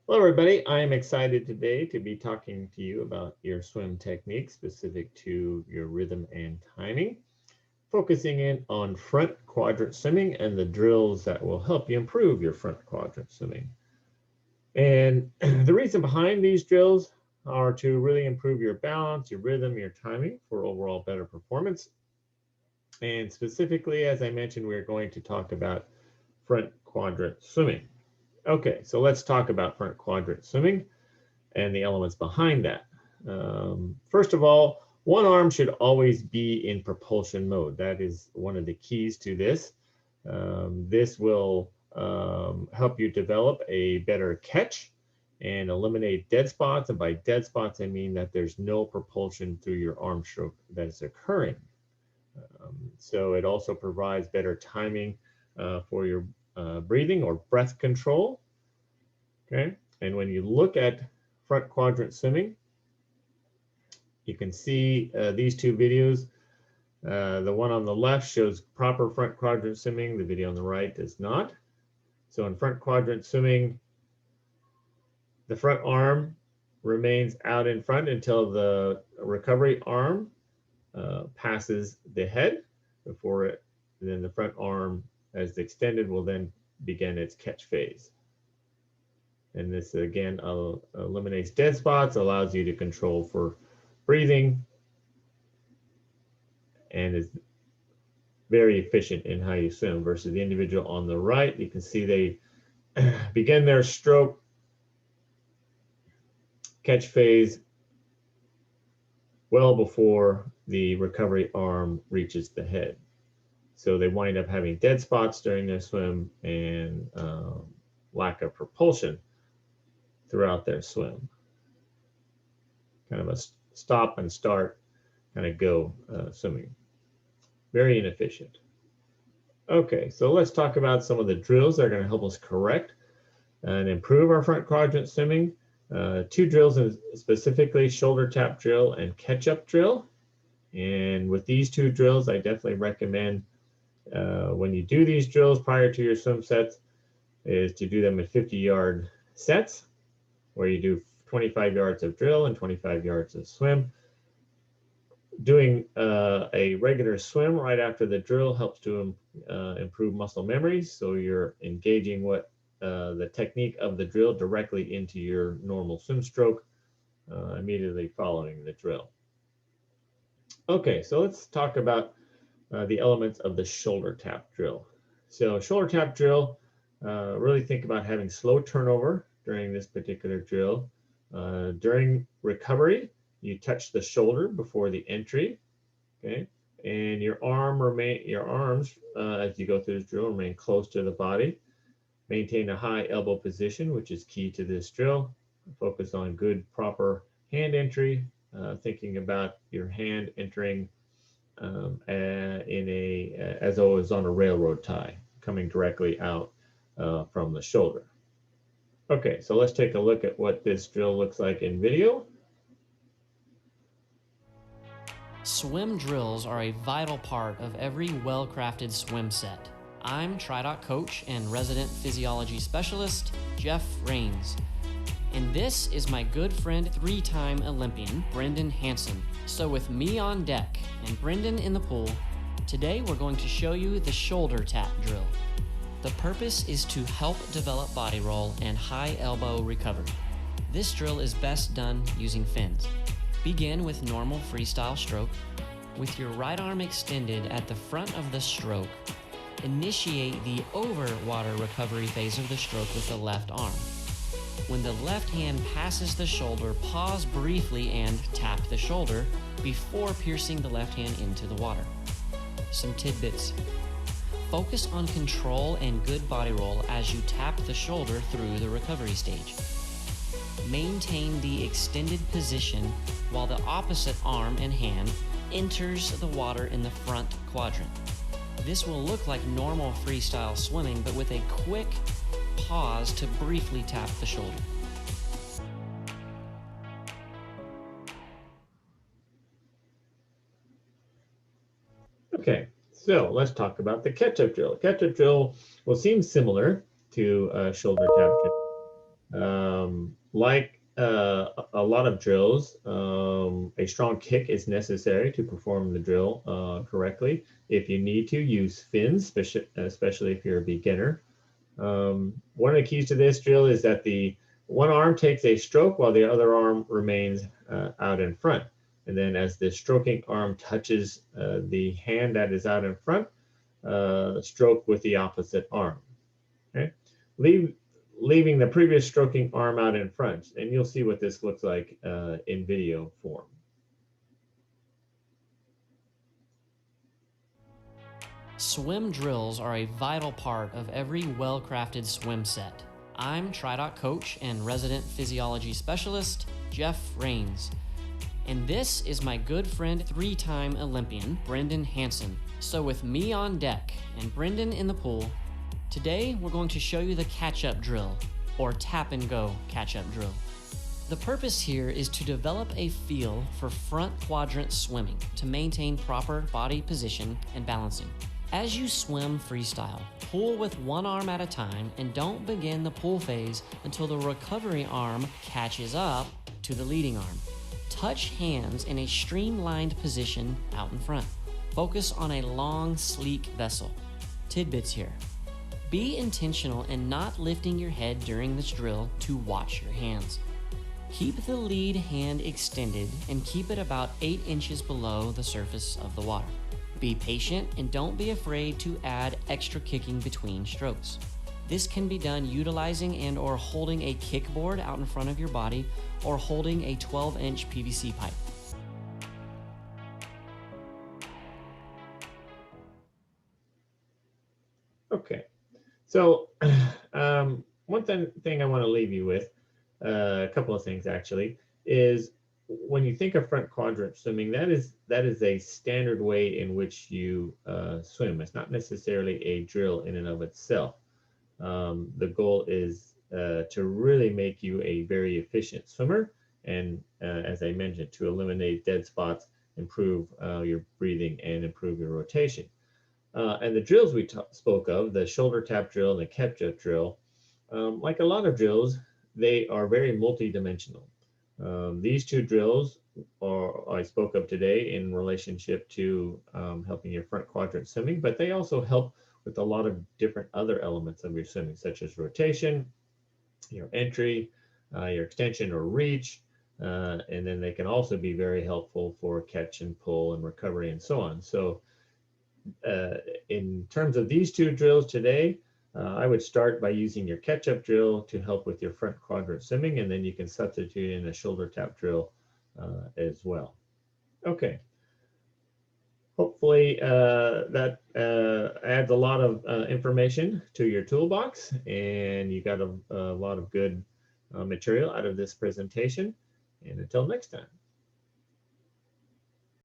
Hello, everybody. I am excited today to be talking to you about your swim technique specific to your rhythm and timing, focusing in on front quadrant swimming and the drills that will help you improve your front quadrant swimming. And the reason behind these drills are to really improve your balance, your rhythm, your timing for overall better performance. And specifically, as I mentioned, we're going to talk about front quadrant swimming. Okay, so let's talk about front quadrant swimming and the elements behind that. First of all, one arm should always be in propulsion mode. That is one of the keys to this. This will help you develop a better catch and eliminate dead spots. And by dead spots, I mean that there's no propulsion through your arm stroke that is occurring. So it also provides better timing for your breathing or breath control. Okay. And when you look at front quadrant swimming, you can see these two videos. The one on the left shows proper front quadrant swimming. The video on the right does not. So in front quadrant swimming, the front arm remains out in front until the recovery arm passes the head before it. And then the front arm, as extended, will then begin its catch phase. And this again eliminates dead spots, allows you to control for breathing, and is very efficient in how you swim versus the individual on the right. You can see they begin their stroke catch phase well before the recovery arm reaches the head. So they wind up having dead spots during their swim and lack of propulsion throughout their swim. Kind of a stop and start, kind of go swimming. Very inefficient. Okay, so let's talk about some of the drills that are going to help us correct and improve our front quadrant swimming. Two drills, specifically shoulder tap drill and catch up drill. And with these two drills, I definitely recommend when you do these drills prior to your swim sets is to do them at 50-yard sets, where you do 25 yards of drill and 25 yards of swim. Doing a regular swim right after the drill helps to improve muscle memory. So you're engaging what the technique of the drill directly into your normal swim stroke immediately following the drill. Okay, so let's talk about the elements of the shoulder tap drill. So shoulder tap drill, really think about having slow turnover during this particular drill. During recovery, you touch the shoulder before the entry, okay? And your arms, as you go through this drill, remain close to the body. Maintain a high elbow position, which is key to this drill. Focus on good, proper hand entry, thinking about your hand entering as though it was on a railroad tie, coming directly out from the shoulder. Okay, so let's take a look at what this drill looks like in video. Swim drills are a vital part of every well-crafted swim set. I'm TriDoc coach and resident physiology specialist, Jeff Rains. And this is my good friend, three-time Olympian, Brendan Hansen. So with me on deck and Brendan in the pool, today we're going to show you the shoulder tap drill. The purpose is to help develop body roll and high elbow recovery. This drill is best done using fins. Begin with normal freestyle stroke. With your right arm extended at the front of the stroke, initiate the over water recovery phase of the stroke with the left arm. When the left hand passes the shoulder, pause briefly and tap the shoulder before piercing the left hand into the water. Some tidbits. Focus on control and good body roll as you tap the shoulder through the recovery stage. Maintain the extended position while the opposite arm and hand enters the water in the front quadrant. This will look like normal freestyle swimming, but with a quick pause to briefly tap the shoulder. Okay, so let's talk about the catch-up drill. Catch-up drill will seem similar to shoulder tap drill. Like a lot of drills, a strong kick is necessary to perform the drill correctly. If you need to, use fins, especially if you're a beginner. One of the keys to this drill is that the one arm takes a stroke while the other arm remains out in front. And then as the stroking arm touches the hand that is out in front, stroke with the opposite arm. Okay? Leave, Leaving the previous stroking arm out in front. And you'll see what this looks like in video form. Swim drills are a vital part of every well-crafted swim set. I'm TriDoc coach and resident physiology specialist, Jeff Rains. And this is my good friend, three-time Olympian, Brendan Hansen. So with me on deck and Brendan in the pool, today we're going to show you the catch-up drill, or tap and go catch-up drill. The purpose here is to develop a feel for front quadrant swimming to maintain proper body position and balancing. As you swim freestyle, pull with one arm at a time and don't begin the pull phase until the recovery arm catches up to the leading arm. Touch hands in a streamlined position out in front. Focus on a long, sleek vessel. Tidbits here. Be intentional in not lifting your head during this drill to watch your hands. Keep the lead hand extended and keep it about 8 inches below the surface of the water. Be patient and don't be afraid to add extra kicking between strokes. This can be done utilizing and or holding a kickboard out in front of your body or holding a 12-inch PVC pipe. Okay, so one thing I want to leave you with, a couple of things actually, is when you think of front quadrant swimming, that is a standard way in which you swim. It's not necessarily a drill in and of itself. The goal is to really make you a very efficient swimmer, and as I mentioned, to eliminate dead spots, improve your breathing, and improve your rotation. And the drills we spoke of, the shoulder tap drill and the catch-up drill, like a lot of drills, they are very multi-dimensional. These two drills I spoke of today in relationship to helping your front quadrant swimming, but they also help with a lot of different other elements of your swimming, such as rotation, your entry, your extension or reach, and then they can also be very helpful for catch and pull and recovery and so on. So in terms of these two drills today, I would start by using your catch-up drill to help with your front quadrant swimming, and then you can substitute in a shoulder tap drill as well. Okay. Hopefully that adds a lot of information to your toolbox, and you got a lot of good material out of this presentation. And until next time.